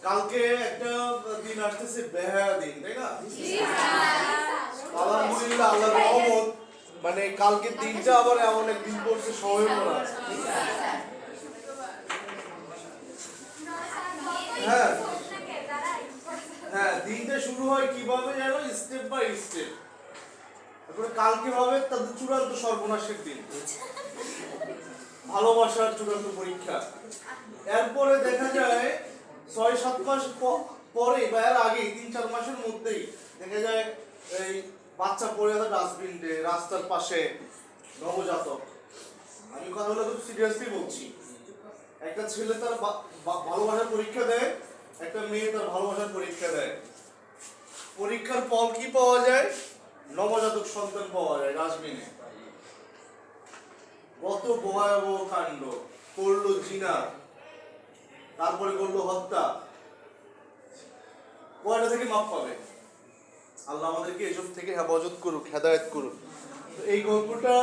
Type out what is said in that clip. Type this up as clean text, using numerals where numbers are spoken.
কালকে একটা দিন আসতেছে বেহায়া দিন, তাই না? আলহামদুলিল্লাহ, আল্লাহর রহমত, মানে কালকে দিনটা আবার এমন এক দিন পড়ছে সহমনা। হ্যাঁ হ্যাঁ, দিনটা শুরু হয় কিভাবে জানো? Step by step. তারপরে কালকে হবে তাদের চূড়ান্ত সর্বনাশের দিন, ভালোবাসার চূড়ান্ত পরীক্ষা। এরপরে দেখা যায় ৬-৭ মাস পরে বা এর আগে ৩-৪ মাসের মধ্যেই দেখা যায় এই বাচ্চা পড়ে আছে ডাস্টবিনে, রাস্তার পাশে, নবজাতক। আমি কথাগুলো খুব সিরিয়াসলি বলছি। একটা ছেলে তার ভালোবাসার পরীক্ষা দেয়, একটা মেয়ে তার ভালোবাসার পরীক্ষা দেয়। পরীক্ষার ফল কি পাওয়া যায়? নবজাতক সন্তান পাওয়া যায় ডাস্টবিনে। কত ভয়াবহ কাণ্ড! করলো জিনা, তারপরে করলো হত্যা। কয়টা থেকে মাপ পাবে? আল্লাহ আমাদেরকে এসব থেকে হেফাজত করুক, হেদায়েত করুক। তো এই গল্পটা